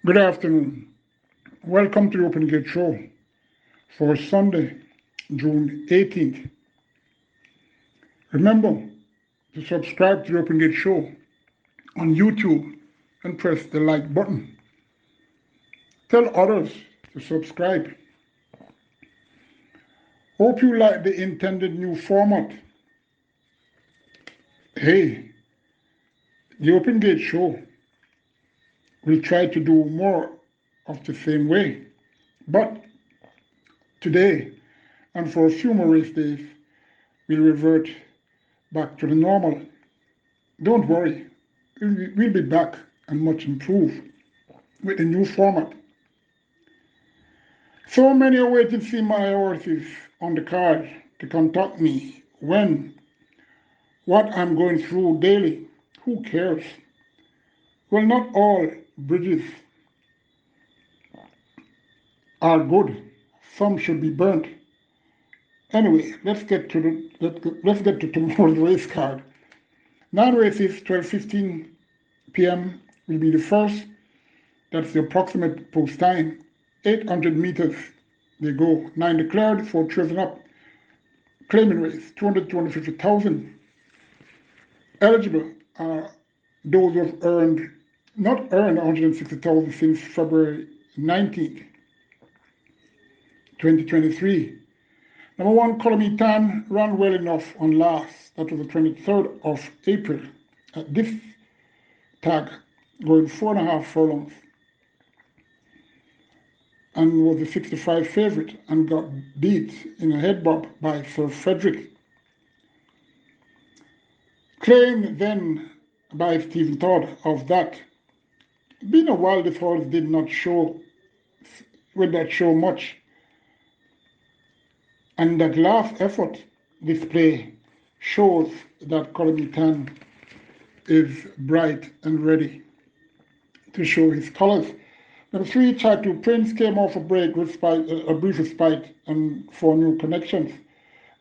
Good afternoon. Welcome to the Open Gate Show for Sunday, June 18th. Remember to subscribe to the Open Gate Show on YouTube and press the like button. Tell others to subscribe. Hope you like the intended new format. Hey, the Open Gate Show will try to do more of the same way. But today, and for a few more race days, we'll revert back to the normal. Don't worry, we'll be back and much improved with the new format. So many are waiting to see my horses on the card to contact me when, what I'm going through daily. Who cares? Well, not all bridges are good. Some should be burnt. Anyway, let's get to tomorrow's race card. 9 races, 12:15 p.m. will be the first. That's the approximate post time. 800 meters they go. 9 declared, 4 chosen up. Claiming race, 200 250,000. Eligible are those who have not earned 160,000 since February 19th, 2023. Number 1, Colin Blair ran well enough on last. That was the 23rd of April. At this tag, going 4.5 furlongs. And was the 65 favorite and got beat in a head bob by Sir Frederick. Claimed then by Stephen Todd of that. Being a while, this horse did not show much. And that last effort display shows that Colin Blair is bright and ready to show his colors. Number 3, Chatu Prince came off a break with a brief respite and 4 new connections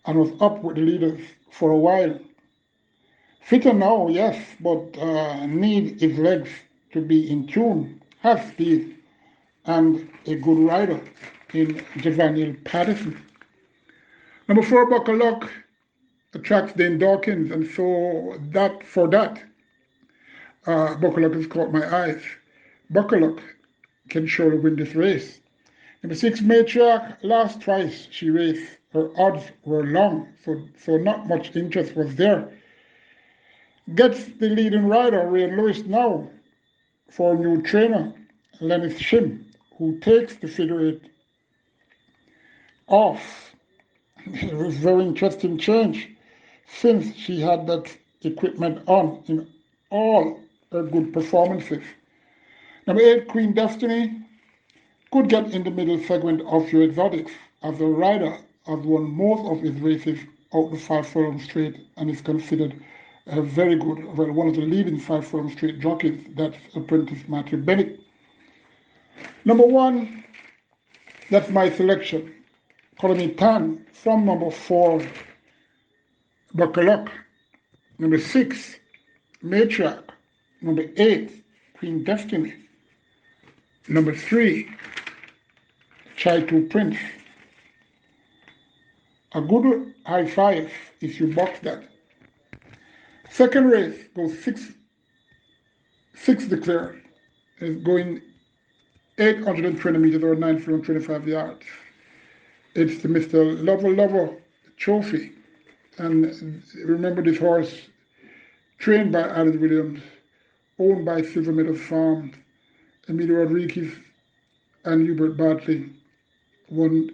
and was up with the leaders for a while. Fitter now, yes, but need his legs to be in tune, has speed, and a good rider in Javaniel Patterson. Number 4, Buckle Luck attracts Dane Dawkins, and so for that, Buckle Luck has caught my eyes. Buckle Luck can surely win this race. Number 6, Matriarch, last twice she raced, her odds were long, so not much interest was there. Gets the leading rider, Ray Lewis, now for a new trainer, Lennis Shim, who takes the figure 8 off. It was a very interesting change since she had that equipment on in all her good performances. Number 8, Queen Destiny, could get in the middle segment of your exotics as the rider has won most of his races out the 5 furlong straight and is considered a very good, one of the leading 5 furlong straight jockeys. That's apprentice Matthew Bennett. Number 1, that's my selection. Colin Blair from number 4, Buckle Up. Number 6, Matriarch. Number 8, Queen Destiny. Number 3, Chaitu Prince. A good high 5 if you box that. Second race goes 6 declared. Is going 820 meters or 925 yards. It's the Mr. Lover Trophy. And remember, this horse, trained by Alan Williams, owned by Silver Meadows Farms, Emilio Rodriguez and Hubert Bartley, won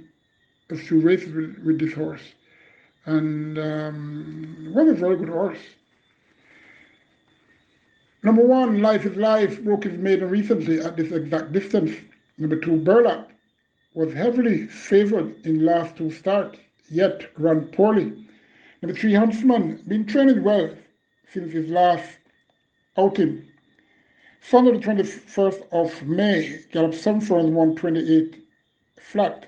a few races with this horse. And was a very good horse. Number 1, Life is Life, broke his maiden recently at this exact distance. Number 2, Burlap, was heavily favored in last 2 starts, yet ran poorly. Number 3, Horseman, been training well since his last outing. Sunday the 21st of May, galloped 7 furlongs, 128 flat.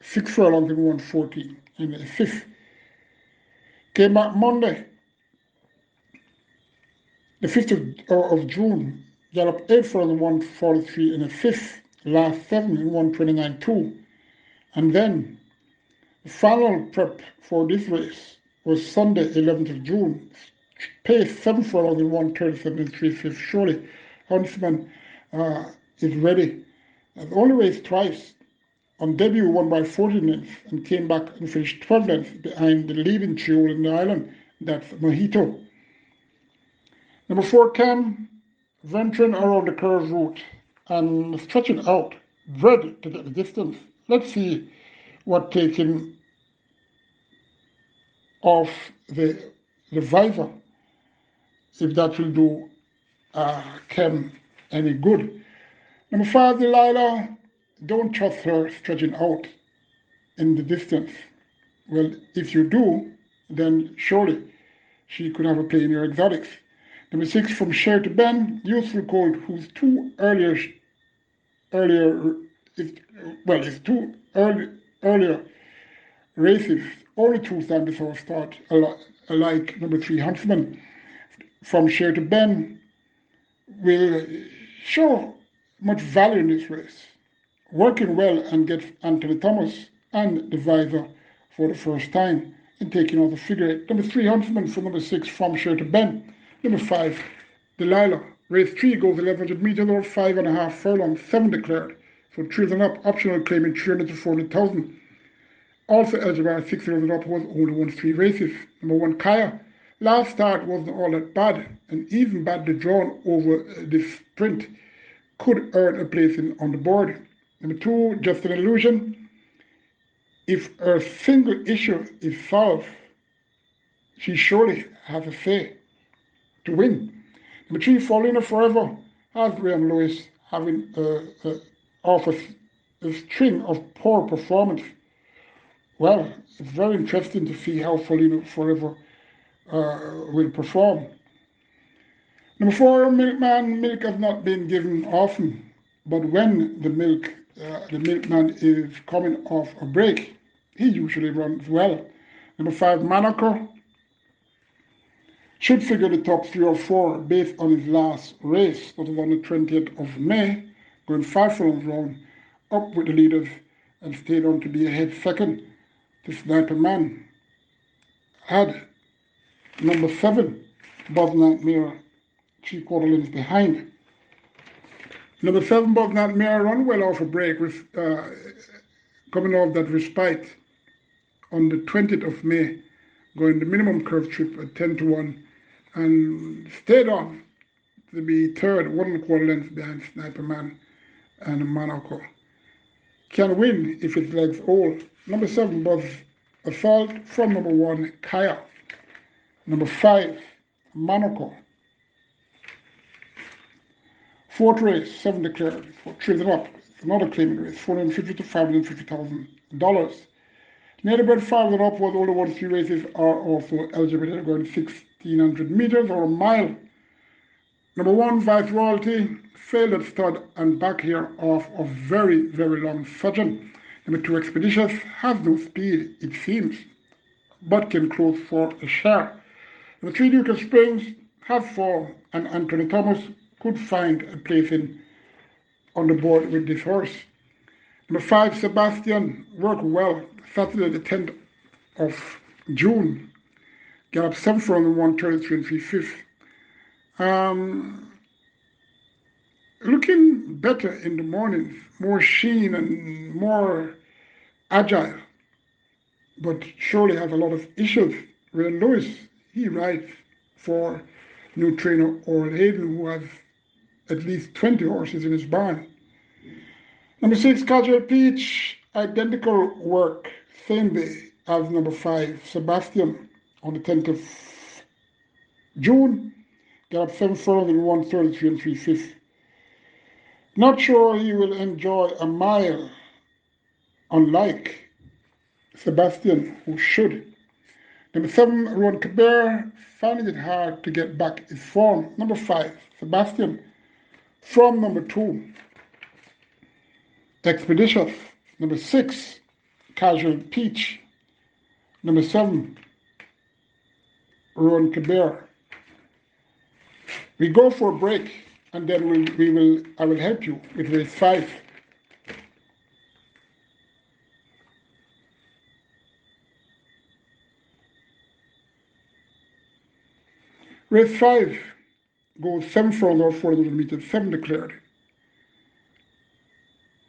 6 furlongs in 140 in the 5th. Came back Monday, the 5th of June, Galloped 8 furlongs in 143 in a fifth, last 7 in 129.2. And then the final prep for this race was Sunday, 11th of June. Pace 7 furlongs in 137 and 3/5. Surely Horseman is ready. Only raced twice. On debut, won by 14 lengths and came back and finished 12 lengths behind the leading trio in the island. That's Mojito. Number 4, Cam, venturing around the curve route and stretching out, ready to get the distance. Let's see what taking off the visor, if that will do Cam any good. Number 5, Delilah, don't trust her stretching out in the distance. Well, if you do, then surely she could have a play in your exotics. Number 6, from Share to Ben, Useful Colt, whose two earlier races, only 2 times before start, alike number 3, Huntsman, from Share to Ben, will show much value in this race, working well and gets Anthony Thomas and the visor for the first time and taking out the figure 8. Number 3, Huntsman, for number 6, from Share to Ben. Number 5, Delilah. Race 3 goes 1100 meters or 5.5 furlongs, 7 declared. So 3 and up, optional claiming 300 to 400,000. Also eligible at 6 and up was only won 3 races. Number 1, Kaya. Last start wasn't all that bad, and even badly drawn over this sprint could earn a place on the board. Number 2, Just an Illusion. If her single issue is solved, she surely has a say to win. Number 3, Following Her Forever, has Graham Lewis having off a string of poor performance. Well, it's very interesting to see how Following Her Forever will perform. Number 4, Milkman. Milk has not been given often, but when the milkman is coming off a break, he usually runs well. Number 5, Monaco, should figure the top 3 or 4 based on his last race, that was on the 20th of May, going 5 furlongs round, up with the leaders and stayed on to be ahead second. The Sniper Man had number 7, Buzz Nightmare, 3/4 lengths behind. Number 7, Buzz Nightmare, run well off a break with coming off that respite on the 20th of May, going the minimum curve trip at 10 to 1, and stayed on to be third, 1/4 lengths behind Sniper Man and Monaco. Can win if its legs hold. Number 7, Buzz Assault, from number 1, Kaya. Number 5, Monaco. 4th race, 7 declared, for 3 and up. Another claiming race, $450,000 to $550,000. Native 5 and up was only won 3 races, are also eligible to go in 1,600 meters or a mile. Number 1, Vice Royalty, failed at stud and back here off a very, very long sojourn. Number 2, Expeditious, has no speed, it seems, but can close for a share. Number 3, Duke of Springs, has 4, and Anthony Thomas could find a place on the board with this horse. Number 5, Sebastian, worked well Saturday the 10th of June. Galloped 7 furlongs in 133 and 3/5. Looking better in the mornings, more sheen and more agile, but surely has a lot of issues. Ray Lewis, he rides for new trainer Oral Hayden, who has at least 20 horses in his barn. Number 6, Casual Peach, identical work, same day as number 5, Sebastian, on the 10th of June. Got up 7 furlongs in 133 and 3/5. Not sure he will enjoy a mile, unlike Sebastian, who should. Number 7, Rowan Cabert, finding it hard to get back his form. Number 5, Sebastian, from number 2, Expeditious. Number 6, Casual Peach. Number 7, Rowan Cabert. We go for a break. and then I will help you with race 5. Race 5 goes 7 furlongs, 400 meters, 7 declared.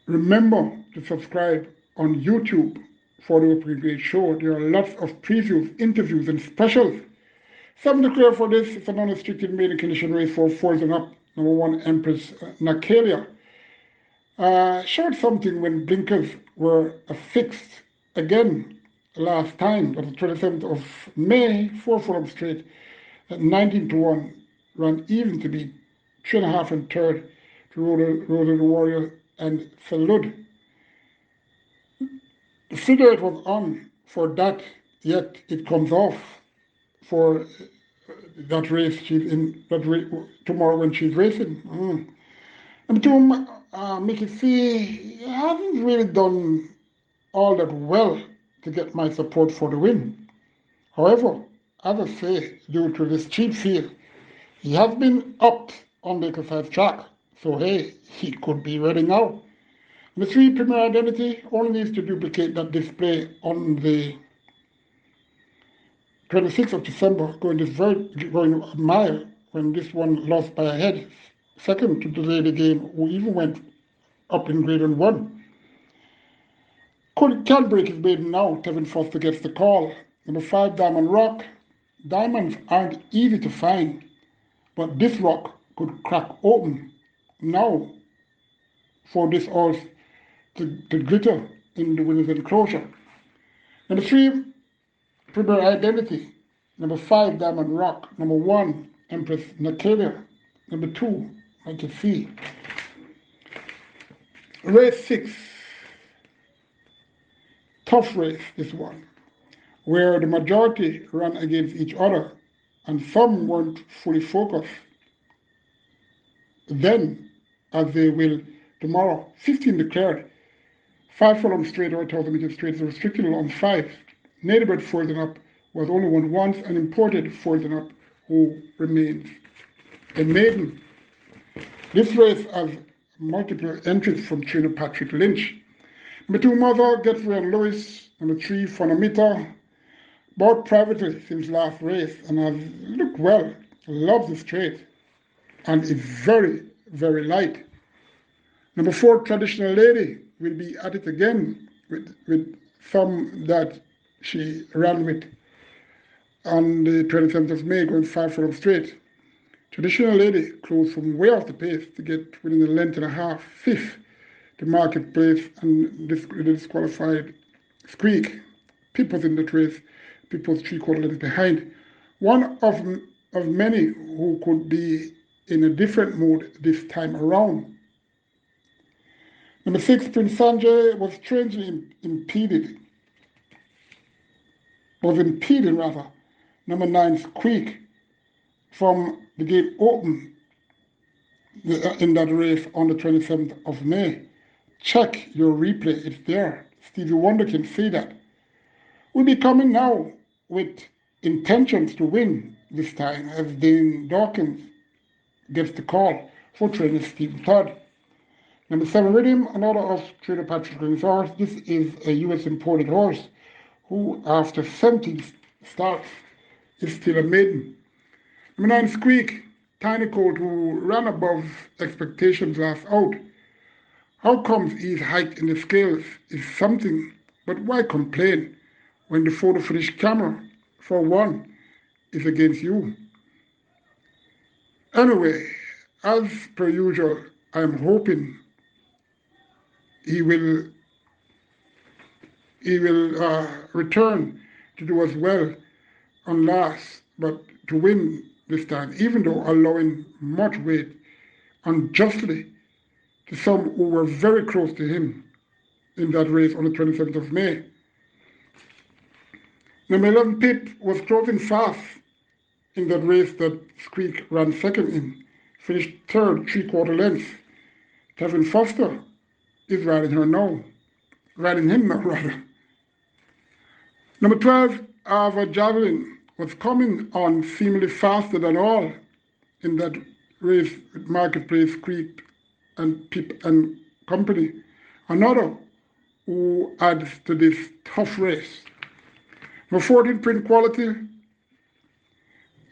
Remember to subscribe on YouTube for the Opening Grade Show. There are lots of previews, interviews, and specials. 7 declared for this. It's a non-restricted maiden condition race for 4s and up. Number 1, Empress Nakalia. Showed something when blinkers were fixed again last time. That was 27th of May, 4 furlongs straight at 19-1. Ran even to be 3.5 and third to Rosa the Warrior and Salud. The figure it was on for that, yet it comes off for that race she's in, tomorrow when she's racing. And to Mickey C hasn't really done all that well to get my support for the win. However, as I say, due to this cheap field, he has been upped on the exercise track. So hey, he could be ready now. The 3 Premier Identity only needs to duplicate that display on the 26th of December, going a mile when this one lost by a head. Second to delay the game, who even went up in grade and won. Can't break his maiden now. Tevin Foster gets the call. Number 5, Diamond Rock. Diamonds aren't easy to find, but this rock could crack open now for this horse to glitter in the winner's enclosure. Number 3, Premier Identity. Number 5, Diamond Rock. Number 1, Empress Nakalia. Number 2, I can see. Race 6. Tough race, this one, where the majority ran against each other and some weren't fully focused then, as they will tomorrow. 15 declared. 5 furlongs straight or 1,000 meters straight is restricted on 5. Native bred and up was only won once, and imported and up who remains a maiden. This race has multiple entries from trainer Patrick Lynch. Number 2, Mother gets Ryan Lewis. Number 3, Fonamita. Bought privately since last race and has looked well. Loves the straight and is very, very light. Number 4, Traditional Lady will be at it again with some that she ran with on the 27th of May, going 5 furlongs straight. Traditional Lady closed from way off the pace to get within a length and a half, 5th, the marketplace, and disqualified Squeak. People's in the race, People's 3/4 length behind. One of many who could be in a different mood this time around. Number 6, Prince Sanjay was strangely impeded. Number 9, Squeak from the gate open in that race on the 27th of May. Check your replay, it's there. Stevie Wonder can say that. We'll be coming now with intentions to win this time, as Dane Dawkins gets the call for trainer Stephen Todd. Number 7, Rhythm, another of trainer Patrick Green's horse. This is a US imported horse who, after 17 starts, is still a maiden. Number 9, Squeak, Tiny Coat, who ran above expectations last out. How comes he's hiked in the scales is something, but why complain when the photo finish camera, for one, is against you? Anyway, as per usual, I am hoping he will return to do as well on last, but to win this time, even though allowing much weight unjustly to some who were very close to him in that race on the 27th of May. Number 11, Pip, was closing fast in that race that Squeak ran second in, finished third, 3/4 lengths. Kevin Foster is riding him now, rather. Number 12, Ava Javelin, was coming on seemingly faster than all in that race with Marketplace Creek and Pip and Company. Another who adds to this tough race. Number 14, Print Quality.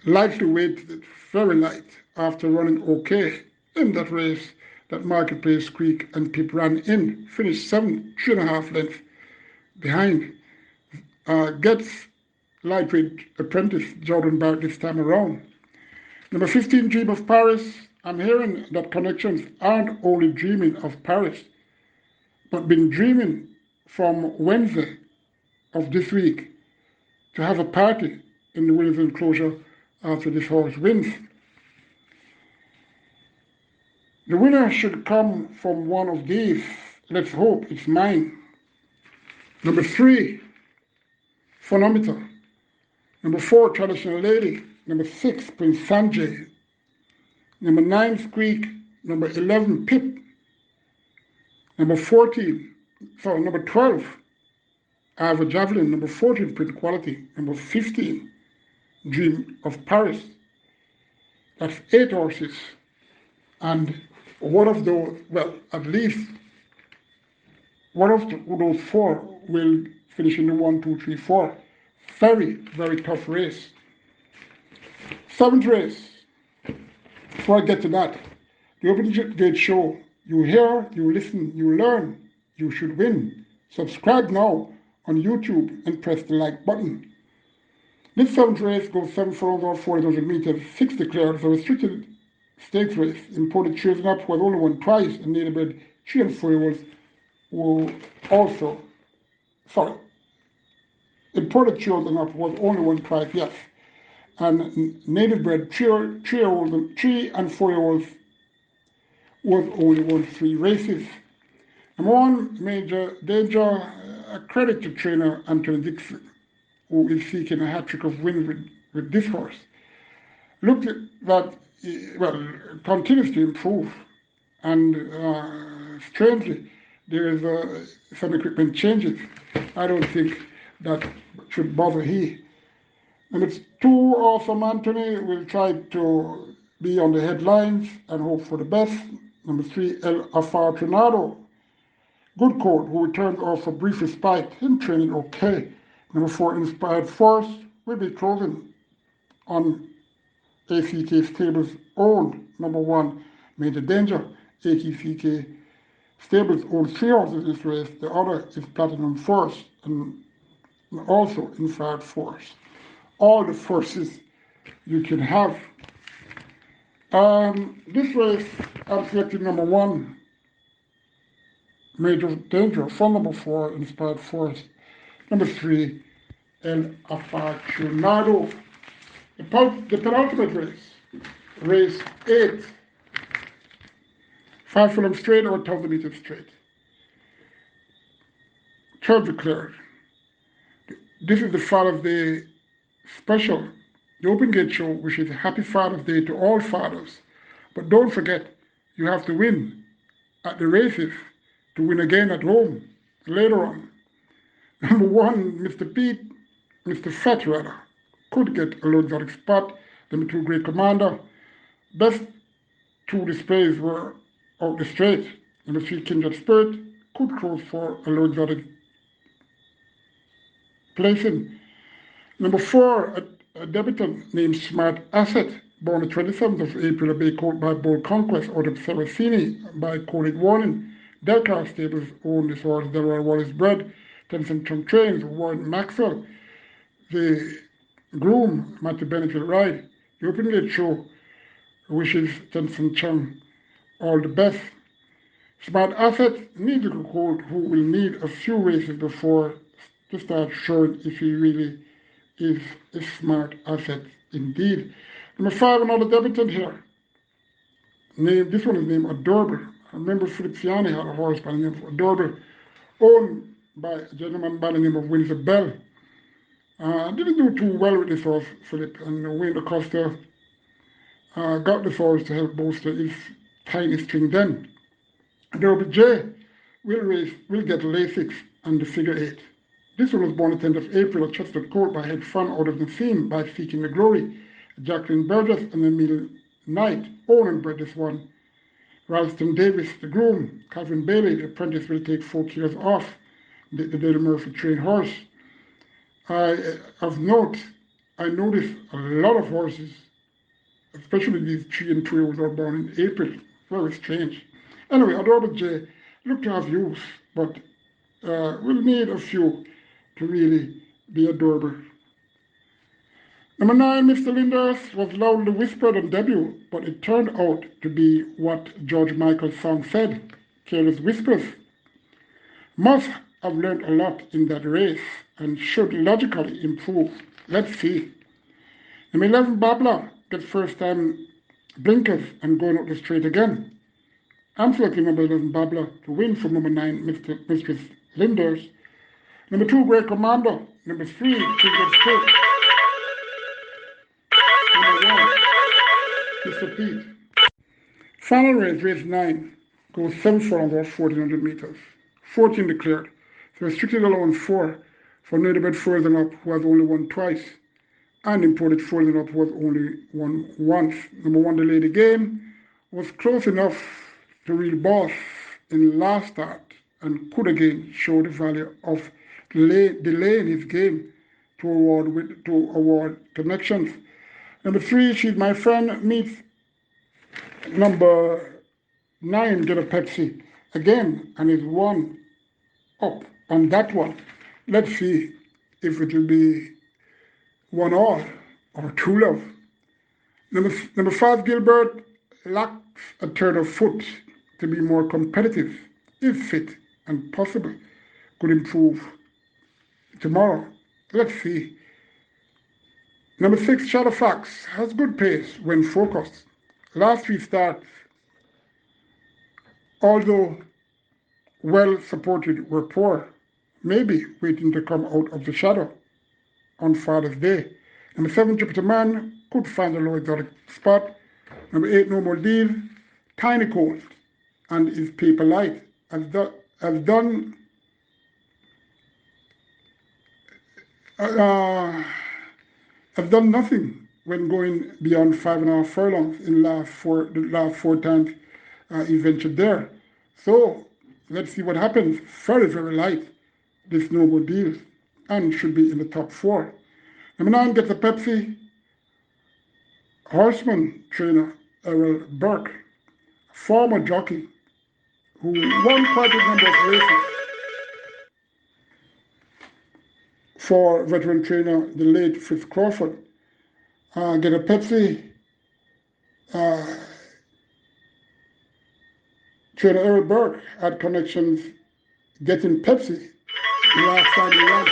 Lightly weighted, very light, after running okay in that race that Marketplace Creek and Pip ran in. Finished 3.5 lengths behind. Gets lightweight apprentice Jordan Barrett this time around. Number 15, Dream of Paris. I'm hearing that connections aren't only dreaming of Paris, but been dreaming from Wednesday of this week to have a party in the winner's enclosure after this horse wins. The winner should come from one of these. Let's hope it's mine. Number 3, Phonometer. Number 4, Traditional Lady. Number 6, Prince Sanjay. Number 9, Squeak. Number 11, Pip. Number 12, Avid Javelin. Number 14, Print Quality. Number 15, Dream of Paris. That's 8 horses. And one of those, well, at least one of those 4 will finish in the 1, 2, 3, 4. Very, very tough race. 7th race. Before I get to that, the Open Gate Show. You hear, you listen, you learn, you should win. Subscribe now on YouTube and press the like button. This 7th race goes 7 furlongs or 4,000 meters, 6 declared. It's a restricted stakes race. Imported Children Up was only won twice, and native-bred 3 and 4-year-olds were also, Imported Children Up was only won twice, yes. And native-bred 3 and 4-year-olds was only won 3 races. Number 1, Major Danger, a credit to trainer Anthony Dixon, who is seeking a hat-trick of wins with this horse. Looked at that, continues to improve, and strangely, there is some equipment changes. I don't think that should bother he. Number 2, Awesome Anthony will try to be on the headlines and hope for the best. Number 3, El Afar Trinado, good court, who returns off a brief respite in training okay. Number 4, Inspired Force will be closing on ACK Stables owned. Number 1, Major Danger. ACK Stables owns 3 horses in this race. The other is Platinum Force and also Inspired Force. All the forces you can have. This race, I'm selecting number 1, Major Danger, from number 4, Inspired Force. Number 3, El Aficionado. The penultimate race, race 8, 5 furlong straight or 1,000 meters straight. 12 declared. This is the Father's Day special. The Open Gate Show wishes a happy Father's Day to all fathers. But don't forget, you have to win at the races to win again at home later on. Number 1, Mr. Fat rather, could get a low exotic spot. Number 2, Great Commander. Best 2 displays were out the straight. Number 3, Kindred Spirit, could close for a low exotic placing. Number 4, a debutant named Smart Asset, born the 27th of April, a bay colt by Bold Conquest out of Saraceni by Coded Warning. Delcar Stables own this horse. Delroy Wallace bred. Tenson Chung Trains, Warren Maxwell. The groom, Matthew Bennett, will ride. The Open Gate Show wishes Tenson Chung all the best. Smart Asset needs a colt who will need a few races before to start showing if he really is a smart asset indeed. Number 5, another debutant here. This one is named Adorable. I remember Philip Fiani had a horse by the name of Adorable, owned by a gentleman by the name of Windsor Bell. Didn't do too well with this horse, Philip, and Wayne Acosta got this horse to help bolster his tiny string then. Adorable J will get Lasix and the figure 8. This one was born the 10th of April, a trusted colt by head fun out of the theme by Seeking the Glory, Jacqueline Burgess and Emil night. Owen bred this one. Ralston Davis, the groom. Calvin Bailey, the apprentice, will take 4 kilos off the Dale Murphy trained horse. Of note, I noticed a lot of horses, especially these 3 and 2-year-olds, are born in April. Very strange. Anyway, Adorable J look to have use, but we'll need a few to really be adorable. Number 9, Mr. Linders, was loudly whispered on debut, but it turned out to be what George Michael's song said, careless whispers. Must have learned a lot in that race and should logically improve. Let's see. Number 11, Babla, gets first time blinkers and going up the straight again. I'm selecting number 11, Babla, to win from number 9, Mistress Linders. Number 2, Great Commander. Number 3, Twinkle Stick. Number 1, Mr. Pete. Final race 9, goes 7 furlongs or 1,400 meters. 14 declared. So restricted allowance 4 for Neighbourhood Frozen Up, who has only won twice, and Imported Frozen Up, who has only won once. Number 1, the Lady Game, was close enough to real boss in last start and could again show the value of delaying his game to award connections. Number 3, She's My Friend, meets number 9, Get a Pepsi, again, and is 1 up on that one. Let's see if it will be 1 all or 2 love. Number 5, Gilbert, lacks a third of foot to be more competitive, if fit and possible, could improve tomorrow. Let's see. Number 6, Shadowfax, has good pace when focused. Last 3 starts, although well supported, were poor, maybe waiting to come out of the shadow on Father's Day. Number 7, Jupiter Man, could find a low exotic spot. Number 8, No More Deal, tiny cold, and is paper light, has done nothing when going beyond 5.5 furlongs in the last four times he ventured there. So let's see what happens. Very, very light, this No More Deal, and should be in the top 4. Number 9, Gets a Pepsi, Horseman trainer Errol Burke, former jockey who won quite a number of races for veteran trainer, the late Fritz Crawford. Get a Pepsi, trainer Errol Burke had connections getting Pepsi the last time he ran.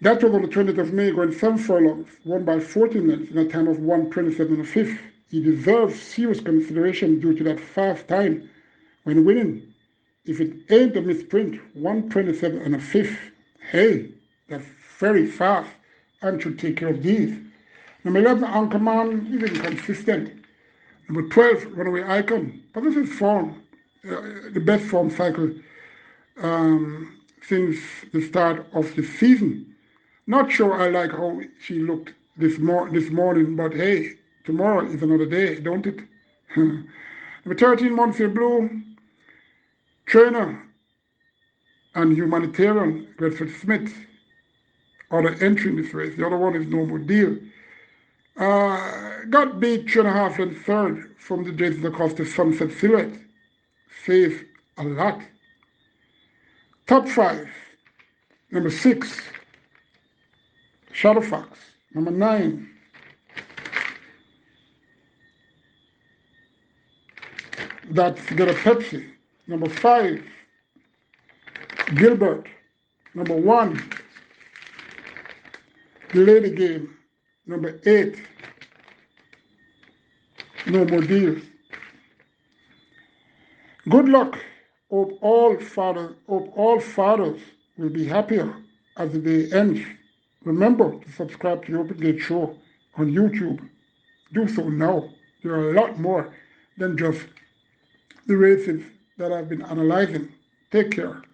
That was on the 20th of May, going 7 furlongs, won by 14 lengths in a time of 1:27 1/5. He deserves serious consideration due to that fast time when winning. If it ain't a misprint, 1:27 1/5. Hey, that's very fast and should take care of these. Number 11, Anchorman, is inconsistent. Number 12, Runaway Icon. But this is form, the best form cycle since the start of the season. Not sure I like how she looked this morning, but hey, tomorrow is another day, don't it? Number 13, Monsieur Blue, trainer and humanitarian, Bedford Smith, other entry in this race. The other one is No More Deal. Got beat 3.5 lengths third from the Jason Acosta Sunset Silhouette. Says a lot. Top 5. Number 6, Shadowfax. Number 9, that's Get a Pepsi. Number 5, Gilbert. Number 1, The Lady Game. Number 8, No More Deals. Good luck. Hope all fathers will be happier as the day ends. Remember to subscribe to the Open Gate Show on YouTube. Do so now. There are a lot more than just the races that I've been analyzing. Take care.